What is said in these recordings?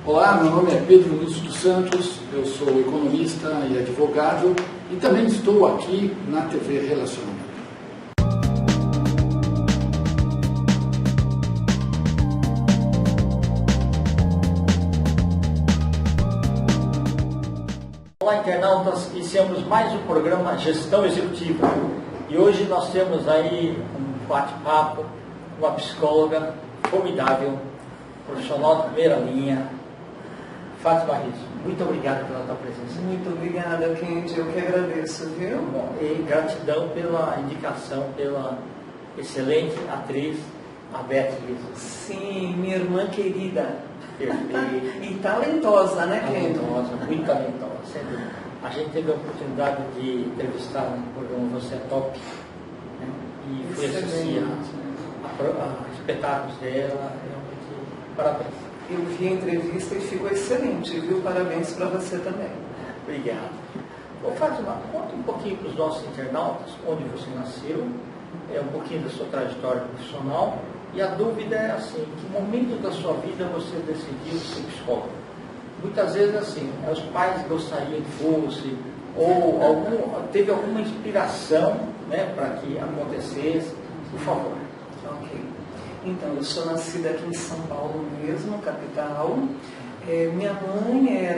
Olá, meu nome é Pedro Luiz dos Santos, eu sou economista e advogado e também estou aqui na TV Relacionamento. Olá, internautas, iniciamos mais um programa Gestão Executiva e hoje nós temos aí um bate-papo com uma psicóloga formidável, profissional de primeira linha, Fátima Rizzo. Muito obrigado pela tua presença. Muito obrigada, Kendi. Eu que agradeço, viu? Bom, e gratidão pela indicação, pela excelente atriz, a Beth Rizzo. Sim, minha irmã querida. Perfeita. E talentosa, né, Kendi? Talentosa, muito talentosa. Sempre. A gente teve a oportunidade de entrevistar no programa Você é Top, né? E fui assistir a espetáculos dela. Realmente, parabéns. Eu vi a entrevista e ficou excelente, viu? Parabéns para você também. Obrigado. Bom, Fátima, conta um pouquinho para os nossos internautas onde você nasceu, um pouquinho da sua trajetória profissional, e a dúvida é assim, em que momento da sua vida você decidiu ser psicólogo? Muitas vezes assim, os pais gostariam que fosse, ou teve alguma inspiração, né, para que acontecesse, por favor. Ok. Então, eu sou nascida aqui em São Paulo mesmo, capital. Minha mãe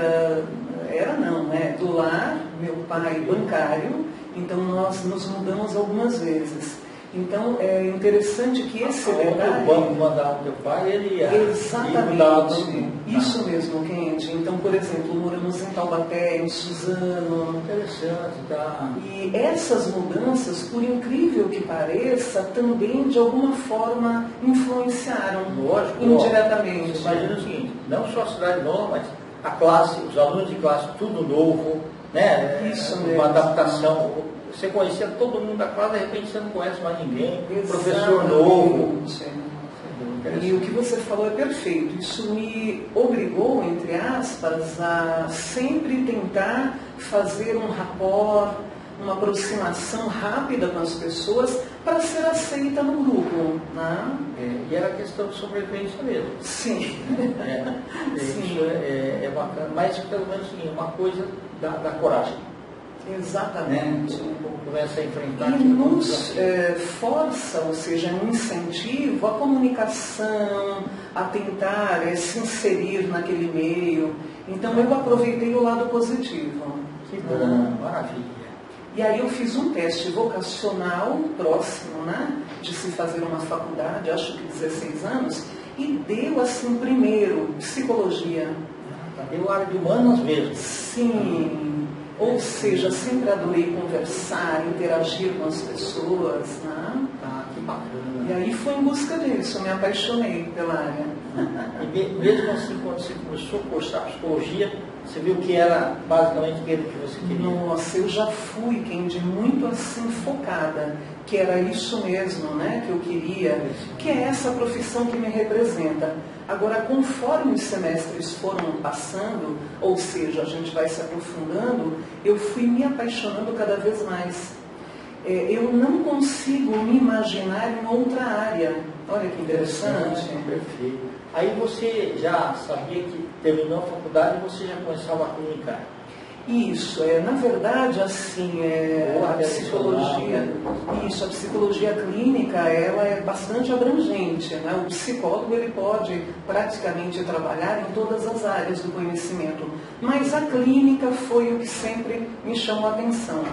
do lar, meu pai bancário, então nós nos mudamos algumas vezes. Então, é interessante que esse detalhe... O banco mandava o teu pai, ele ia... Exatamente. Isso mesmo, Kendi. Então, por exemplo, moramos em Taubaté, em Suzano. Interessante, tá? E essas mudanças, por incrível que pareça, também de alguma forma influenciaram. Lógico, indiretamente. Você imagina o seguinte, não só a cidade nova, mas a classe, os alunos de classe, tudo novo, né? Isso mesmo. Uma adaptação. Você conhecia todo mundo da classe, de repente você não conhece mais ninguém. Exatamente. Professor novo. E o que você falou é perfeito. Isso me obrigou, entre aspas, a sempre tentar fazer um rapport, uma aproximação rápida com as pessoas para ser aceita no grupo. Né? E era questão de sobrevivência mesmo. Sim. Sim. Isso é bacana, mas pelo menos assim, uma coisa da coragem. Exatamente. Começa a enfrentar e nos força, ou seja, um incentivo à comunicação, a tentar se inserir naquele meio. Então eu aproveitei o lado positivo. Que bom, maravilha. E aí eu fiz um teste vocacional próximo, né, de se fazer uma faculdade, acho que 16 anos, e deu assim primeiro, psicologia. Deu área de humanas mesmo. Sim. Ou seja, sempre adorei conversar, interagir com as pessoas, né? Que bacana. E aí foi em busca disso, eu me apaixonei pela área. E mesmo assim, quando você começou a cursar psicologia, você viu que era basicamente aquilo que você queria? Nossa, eu já fui, Kendi, muito assim focada, que era isso mesmo, né, que eu queria, que é essa profissão que me representa. Agora, conforme os semestres foram passando, ou seja, a gente vai se aprofundando, eu fui me apaixonando cada vez mais. Eu não consigo me imaginar em outra área. Olha que interessante. Perfeito. Aí você já sabia que terminou a faculdade e você já começava a comunicar? Isso, na verdade, assim, a psicologia clínica, ela é bastante abrangente, né? O psicólogo, ele pode praticamente trabalhar em todas as áreas do conhecimento, mas a clínica foi o que sempre me chamou a atenção.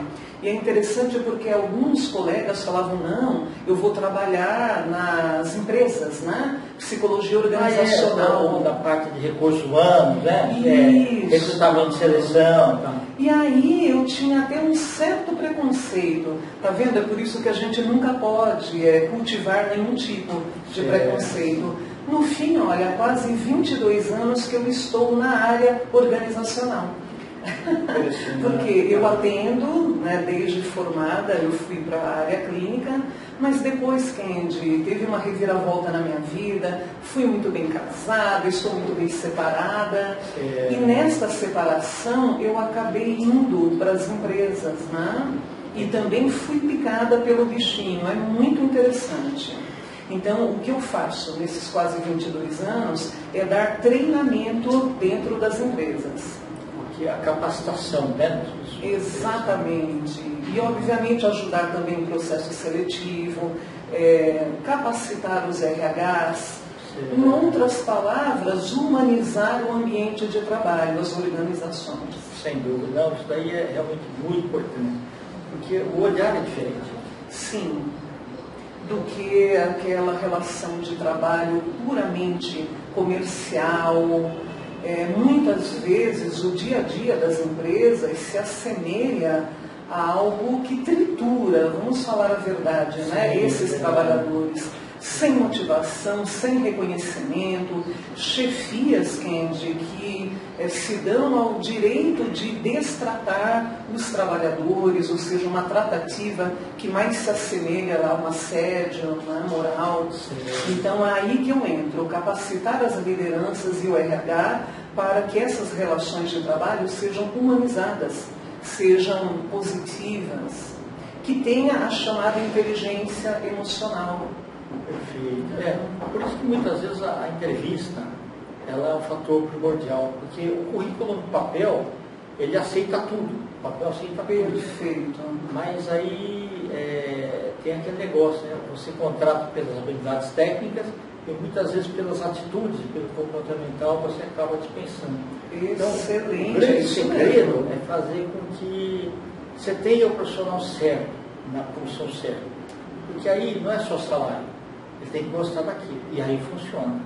E é interessante porque alguns colegas falavam, não, eu vou trabalhar nas empresas, né? Psicologia organizacional. Da parte de recursos humanos, né? Recrutamento de seleção. Tá. E aí eu tinha até um certo preconceito. Tá vendo? É por isso que a gente nunca pode cultivar nenhum tipo de preconceito. No fim, olha, há quase 22 anos que eu estou na área organizacional. Porque eu atendo, né, desde formada, eu fui para a área clínica, mas depois, Kendi, teve uma reviravolta na minha vida, fui muito bem casada, estou muito bem separada, e nessa separação eu acabei indo para as empresas, né? E também fui picada pelo bichinho, é muito interessante. Então, o que eu faço nesses quase 22 anos é dar treinamento dentro das empresas. Porque a capacitação, né? Exatamente. E, obviamente, ajudar também o processo seletivo, capacitar os RHs. Em outras palavras, humanizar o ambiente de trabalho, as organizações. Sem dúvida. Não, isso daí é realmente muito importante. Porque o olhar é diferente. Sim. Do que aquela relação de trabalho puramente comercial. Muitas vezes o dia a dia das empresas se assemelha a algo que tritura, vamos falar a verdade, né? Esses trabalhadores sem motivação, sem reconhecimento, chefias, Kendi, que se dão ao direito de destratar os trabalhadores, ou seja, uma tratativa que mais se assemelha a um assédio, né, moral. Então é aí que eu entro, capacitar as lideranças e o RH para que essas relações de trabalho sejam humanizadas, sejam positivas, que tenha a chamada inteligência emocional. Perfeito. Por isso que muitas vezes a entrevista ela é um fator primordial, porque o currículo no papel, ele aceita tudo, o papel aceita tudo. Perfeito. Mas aí tem aquele negócio, né? Você contrata pelas habilidades técnicas e muitas vezes pelas atitudes, pelo comportamental, você acaba dispensando. Excelente. Então, o grande segredo é fazer com que você tenha o profissional certo, na função certa. Porque aí não é só salário, ele tem que gostar daquilo, e aí funciona.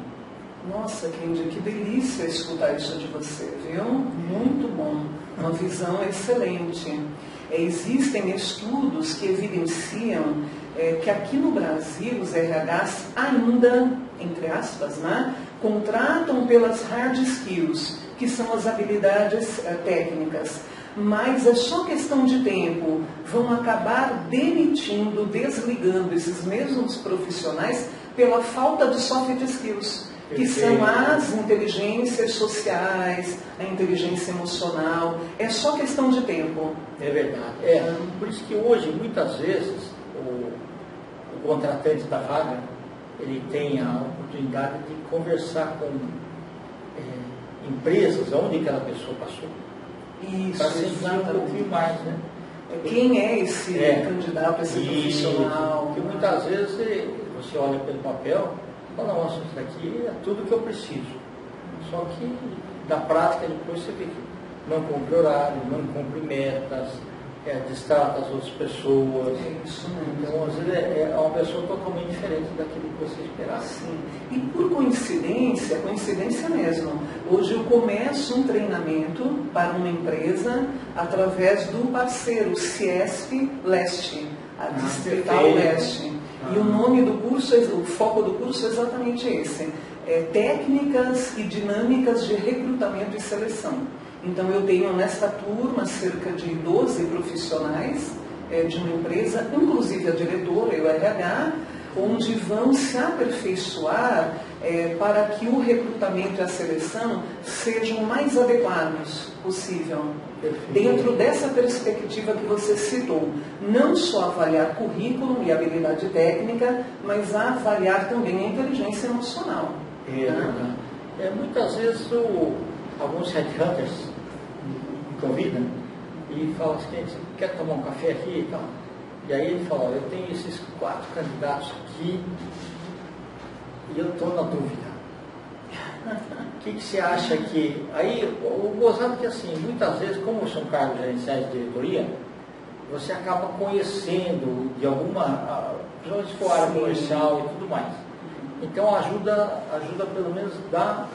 Nossa, Kendi, que delícia escutar isso de você, viu? Muito bom, uma visão excelente. Existem estudos que evidenciam que aqui no Brasil os RHs ainda, entre aspas, né, contratam pelas hard skills, que são as habilidades técnicas. Mas é só questão de tempo, vão acabar demitindo, desligando esses mesmos profissionais pela falta de soft skills, que são as inteligências sociais, a inteligência emocional. É só questão de tempo. É verdade. Por isso que hoje, muitas vezes, o contratante da vaga, ele tem a oportunidade de conversar com empresas onde aquela pessoa passou. Isso, para sentir um pouquinho mais, né? Quem é esse candidato, esse profissional? Porque muitas vezes você olha pelo papel e fala, nossa, isso daqui é tudo que eu preciso. Só que na prática depois você vê que não cumpre horário, não cumpre metas, destrata as outras pessoas. Isso mesmo. Então, às vezes é uma pessoa totalmente diferente daquilo que você esperava. Sim. E por coincidência mesmo, hoje eu começo um treinamento para uma empresa através do parceiro Ciesp Leste, a Distrital Leste. E o nome do curso, o foco do curso é exatamente esse. Técnicas e dinâmicas de recrutamento e seleção. Então eu tenho nesta turma cerca de 12 profissionais de uma empresa, inclusive a diretora e o RH, onde vão se aperfeiçoar para que o recrutamento e a seleção sejam mais adequados possível. Dentro dessa perspectiva que você citou, não só avaliar currículo e habilidade técnica, mas avaliar também a inteligência emocional. Muitas vezes alguns headhunters me convidam e falam assim, você quer tomar um café aqui e tal? E aí ele fala, eu tenho esses 4 candidatos aqui e eu estou na dúvida. O que você acha que... Aí o gozado é que assim, muitas vezes, como são cargos gerenciais de diretoria, você acaba conhecendo de alguma... principalmente se for área comercial e tudo mais. Então ajuda pelo menos a dar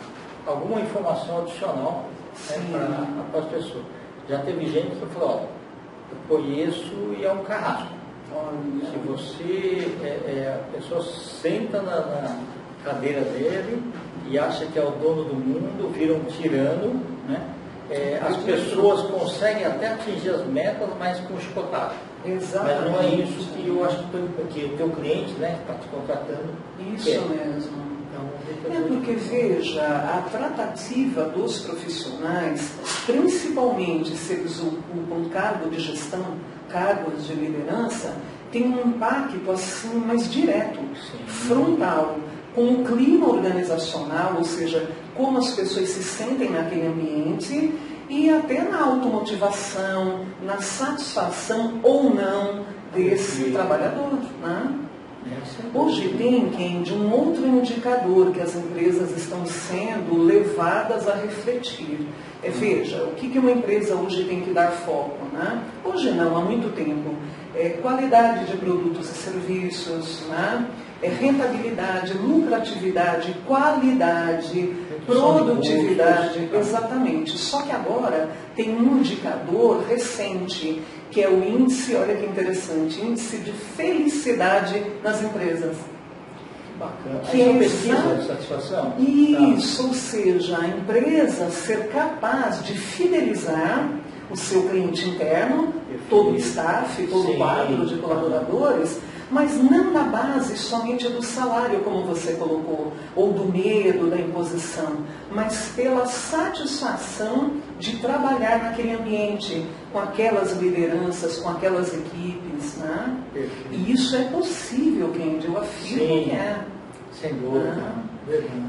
alguma informação adicional, né, para as pessoas. Já teve gente que falou, eu conheço e é um carrasco. Se você, a pessoa senta na cadeira dele e acha que é o dono do mundo, vira um tirano, né? As pessoas conseguem até atingir as metas, mas com chicotado. Exatamente. Mas não é isso que eu acho que o teu cliente, né, está te contratando. Isso mesmo. Porque, veja, a tratativa dos profissionais, principalmente se eles ocupam cargo de gestão, cargos de liderança, tem um impacto assim mais direto, Sim. frontal, com o clima organizacional, ou seja, como as pessoas se sentem naquele ambiente e até na automotivação, na satisfação ou não desse trabalhador, né? Hoje tem, Kendi, um outro indicador que as empresas estão sendo levadas a refletir. Veja, o que uma empresa hoje tem que dar foco, né? Hoje não, há muito tempo. Qualidade de produtos e serviços, né? Rentabilidade, lucratividade, qualidade, produtividade, exatamente. Só que agora tem um indicador recente, que é o índice, olha que interessante, índice de felicidade nas empresas. Bacana. Que é pesquisa de satisfação? Isso, ou seja, a empresa ser capaz de fidelizar o seu cliente interno, todo o staff, todo o quadro de colaboradores, mas não na base somente do salário, como você colocou, ou do medo, da imposição, mas pela satisfação de trabalhar naquele ambiente, com aquelas lideranças, com aquelas equipes, né? E isso é possível, Kendi, eu afirmo que é. Sem dúvida.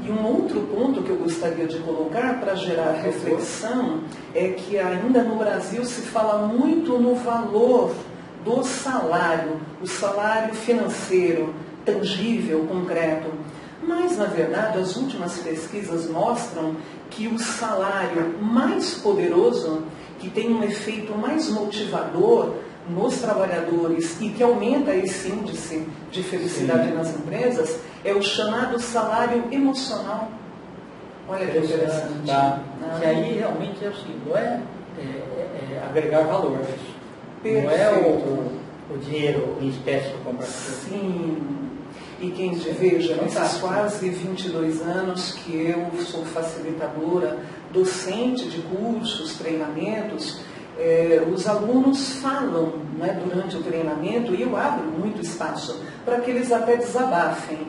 E um outro ponto que eu gostaria de colocar para gerar reflexão é que ainda no Brasil se fala muito no valor do salário, o salário financeiro, tangível, concreto. Mas, na verdade, as últimas pesquisas mostram que o salário mais poderoso, que tem um efeito mais motivador nos trabalhadores e que aumenta esse índice de felicidade nas empresas, é o chamado salário emocional. Olha que interessante. Tá. Que aí realmente é o seguinte, não é agregar valor. Não é o dinheiro em espécie para comprar. Sim. E quem veja, nesses quase 22 anos que eu sou facilitadora, docente de cursos, treinamentos, os alunos falam, né, durante o treinamento, e eu abro muito espaço para que eles até desabafem.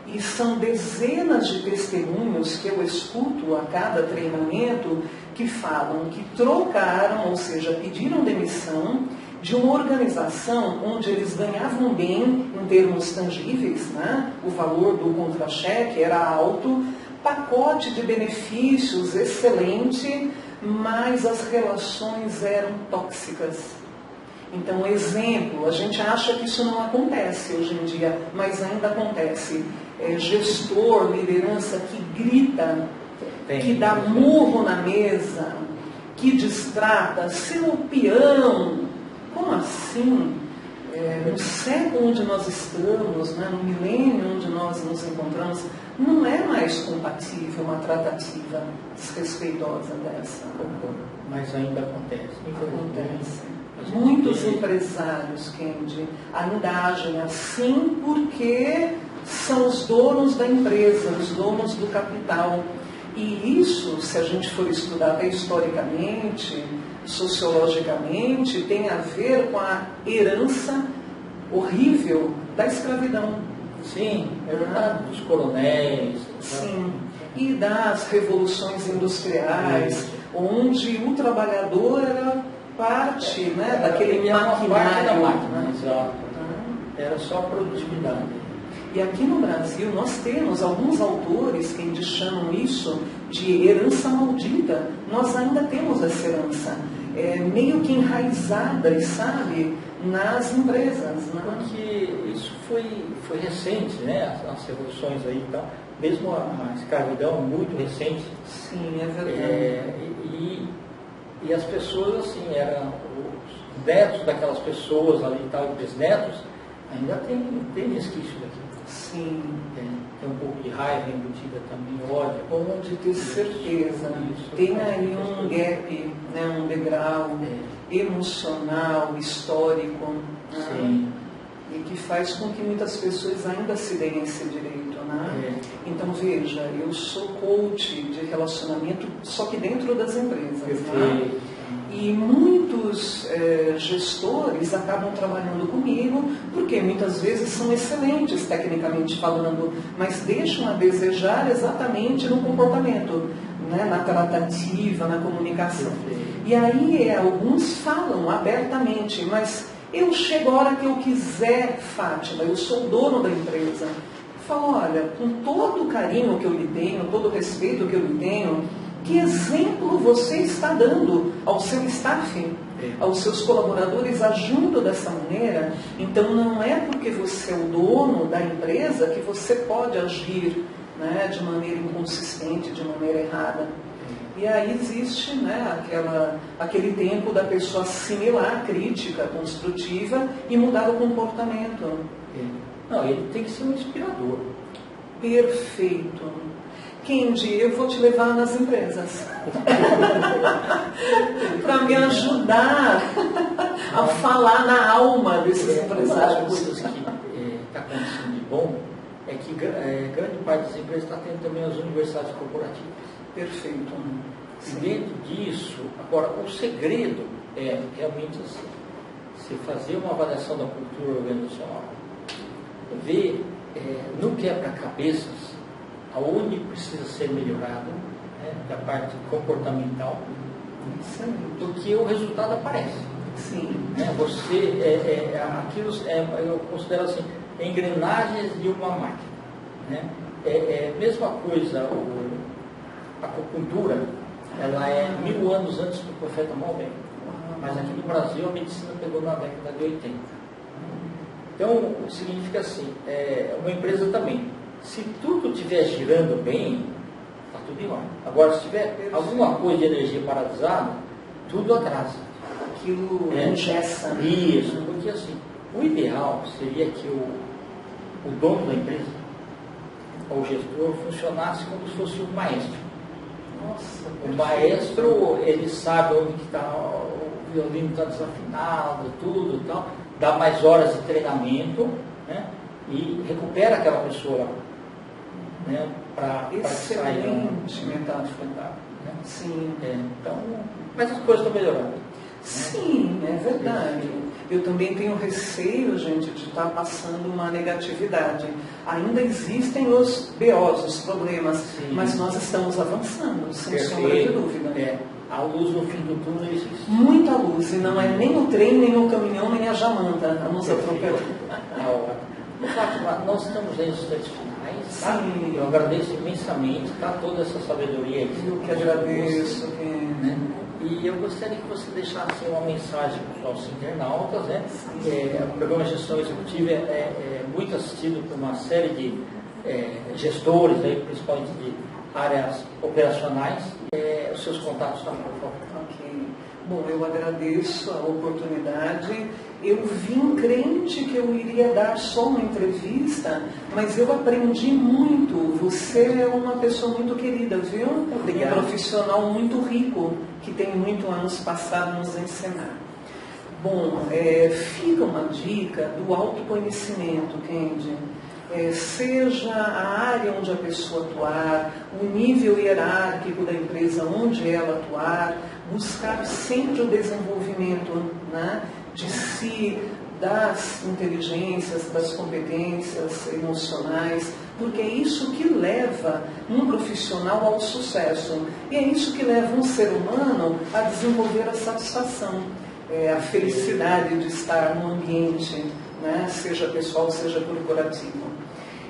E são dezenas de testemunhos que eu escuto a cada treinamento que falam que trocaram, ou seja, pediram demissão de uma organização onde eles ganhavam bem em termos tangíveis, né? O valor do contra-cheque era alto, pacote de benefícios excelente, mas as relações eram tóxicas. Então, exemplo, a gente acha que isso não acontece hoje em dia, mas ainda acontece. Gestor, liderança que grita, que dá murro na mesa, que distrata, seu peão. Como assim? No século onde nós estamos, né, no milênio onde nós nos encontramos, não é mais compatível uma tratativa desrespeitosa dessa. Mas ainda acontece. Acontece. Muitos empresários, Kendi, ainda agem assim porque são os donos da empresa, os donos do capital. E isso, se a gente for estudar até historicamente, sociologicamente, tem a ver com a herança horrível da escravidão. Sim, é verdade, dos coronéis. Sim, e das revoluções industriais, onde o trabalhador era parte, né, daquele maquinário. Da máquina, exato. Era só produtividade. E aqui no Brasil nós temos alguns autores que ainda chamam isso de herança maldita. Nós ainda temos essa herança, meio que enraizadas, sabe, nas empresas. Né? Porque isso foi recente, né? As revoluções aí e tal. Mesmo a escravidão muito recente. Sim, é verdade. E as pessoas, assim, eram os netos daquelas pessoas ali e tal, bisnetos, ainda tem resquício daqui. Sim. Tem um pouco de raiva embutida também, ódio. Pode ter certeza. Tem aí um gap, né, um degrau emocional, histórico, Sim. E que faz com que muitas pessoas ainda se deem esse direito. Né? Então, veja, eu sou coach de relacionamento, só que dentro das empresas. Né? E muitos gestores acabam trabalhando comigo, porque muitas vezes são excelentes tecnicamente falando, mas deixam a desejar exatamente no comportamento, né? Na tratativa, na comunicação. E aí alguns falam abertamente, mas Eu chego a hora que eu quiser, Fátima, eu sou o dono da empresa. Falo, olha, com todo o carinho que eu lhe tenho, todo o respeito que eu lhe tenho, que exemplo você está dando ao seu staff, aos seus colaboradores, agindo dessa maneira? Então não é porque você é o dono da empresa que você pode agir, né, de maneira inconsistente, de maneira errada. E aí existe, né, aquele tempo da pessoa assimilar a crítica construtiva e mudar o comportamento. Não, ele tem que ser um inspirador. Perfeito. Kendi, eu vou te levar nas empresas para me ajudar a falar na alma desses empresários. Uma das coisas que está acontecendo de bom é que grande parte das empresas está tendo também as universidades corporativas. Perfeito. E dentro disso, agora, o segredo é realmente assim, você fazer uma avaliação da cultura organizacional, ver no quebra-cabeças aonde precisa ser melhorado, né, da parte comportamental, porque o resultado aparece. Sim. Né? Aquilo eu considero assim, engrenagens de uma máquina. Né? Mesma coisa, a acupuntura, ela é 1000 anos antes do profeta Maomé. Mas aqui no Brasil a medicina pegou na década de 80. Então, significa assim, uma empresa também, se tudo estiver girando bem, está tudo em ordem. Agora, se tiver alguma coisa de energia paralisada, tudo atrasa. Aquilo engessa. Isso, porque assim, o ideal seria que o dono da empresa, ou o gestor, funcionasse como se fosse um maestro. Nossa, o maestro, ele sabe onde que está, o violino está desafinado, tudo e tal, dá mais horas de treinamento, né, e recupera aquela pessoa, né, para sair. Excelente metáfora. Né? Sim. Então, mas as coisas estão melhorando. Sim, é verdade. Eu também tenho receio, gente, de estar passando uma negatividade. Ainda existem os BOs, os problemas, sim, mas nós estamos avançando, sem sombra de dúvida. A luz no fim do túnel existe. Muita luz, e não é nem o trem, nem o caminhão, nem a jamanta a nos atropelar. Fátima, nós estamos em instantes finais, tá? Sim. Eu agradeço imensamente, tá, toda essa sabedoria aí. Eu que agradeço. Né? E eu gostaria que você deixasse uma mensagem para os nossos internautas, né? O programa Gestão Executiva é muito assistido por uma série de gestores, aí, principalmente de áreas operacionais. Os seus contatos também, por favor. Ok. Bom, eu agradeço a oportunidade. Eu vim crente que eu iria dar só uma entrevista, mas eu aprendi muito. Você é uma pessoa muito querida, viu? Obrigado. Um profissional muito rico, que tem muito a nos passar, a nos ensinar. Bom, fica uma dica do autoconhecimento, Kendi. Seja a área onde a pessoa atuar, o nível hierárquico da empresa onde ela atuar, buscar sempre o desenvolvimento, né, de si, das inteligências, das competências emocionais, porque é isso que leva um profissional ao sucesso. E é isso que leva um ser humano a desenvolver a satisfação, a felicidade de estar no ambiente, né, seja pessoal, seja corporativo.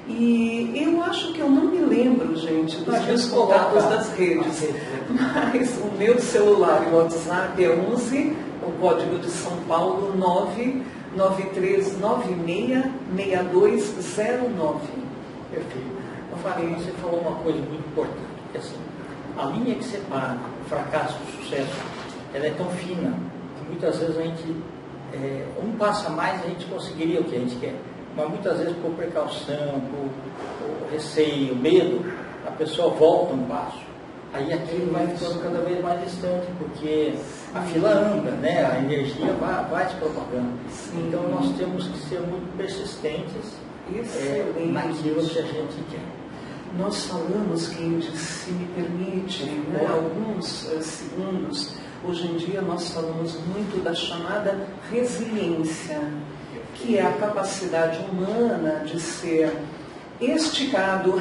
E eu acho que eu não me lembro, gente, dos meus contatos das redes, mas o meu celular e o WhatsApp é 11, o código de São Paulo 993966209. Perfeito. Fábio, você falou uma coisa muito importante, que assim, a linha que separa o fracasso do sucesso, ela é tão fina, que muitas vezes a gente, um passo a mais, a gente conseguiria o que a gente quer. Mas muitas vezes por precaução, por receio, medo, a pessoa volta um passo. Aí aquilo vai ficando cada vez mais distante, porque a fila anda, né? A energia vai se propagando. Então nós temos que ser muito persistentes naquilo que a gente quer. Nós falamos, Kendi, se me permite, né, alguns segundos, hoje em dia nós falamos muito da chamada resiliência, que é a capacidade humana de ser esticado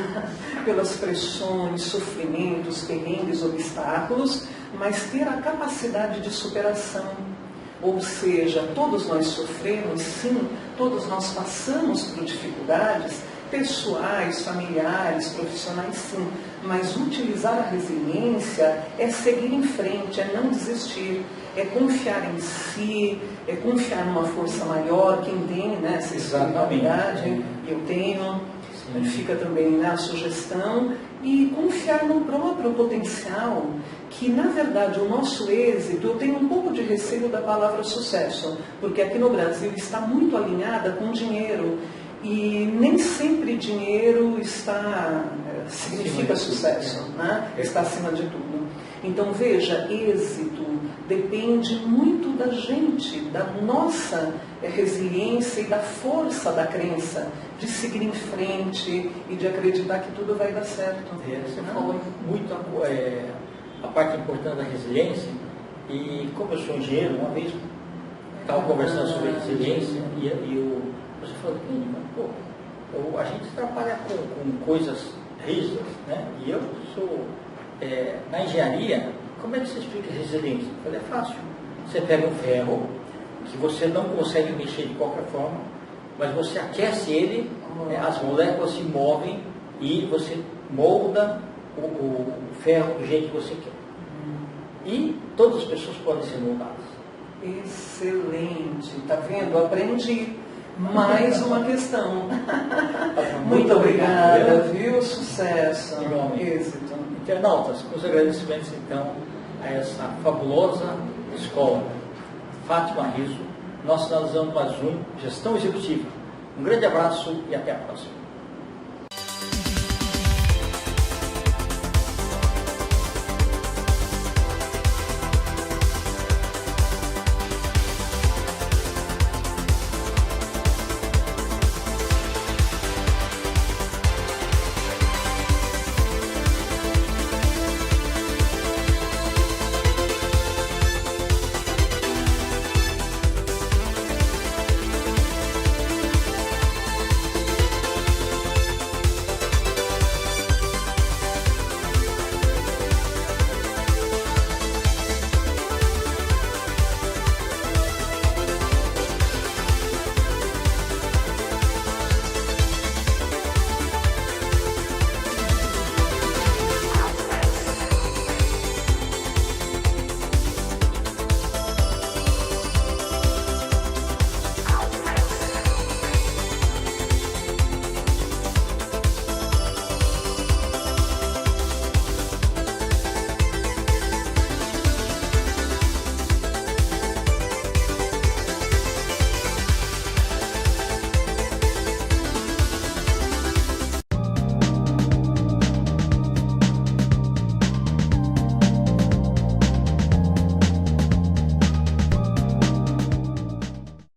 pelas pressões, sofrimentos, perrengues, obstáculos, mas ter a capacidade de superação. Ou seja, todos nós sofremos, sim, todos nós passamos por dificuldades pessoais, familiares, profissionais, sim, mas utilizar a resiliência é seguir em frente, é não desistir, é confiar em si, é confiar numa força maior. Quem tem, né, essa espiritualidade, eu tenho, fica também na sugestão, e confiar no próprio potencial, que na verdade o nosso êxito, eu tenho um pouco de receio da palavra sucesso, porque aqui no Brasil está muito alinhada com dinheiro, e nem sempre dinheiro significa sucesso, né? Está acima de tudo. Então veja, êxito depende muito da gente, da nossa resiliência e da força da crença, de seguir em frente e de acreditar que tudo vai dar certo. Você falou muito a parte importante da resiliência, e como eu sou engenheiro, uma vez estava conversando sobre resiliência você falou, pô, a gente trabalha com coisas rígidas, né? E eu sou, na engenharia, como é que você explica resiliência? Eu falei, é fácil. Você pega um ferro, que você não consegue mexer de qualquer forma, mas você aquece ele, as moléculas se movem e você molda o ferro do jeito que você quer. E todas as pessoas podem ser moldadas. Excelente, tá vendo? Aprendi. Mais uma questão. Muito obrigada, viu? Sucesso. Êxito. Internautas, com os agradecimentos então a essa fabulosa escola Fátima Rizzo, nós finalizamos mais um Gestão Executiva. Um grande abraço e até a próxima.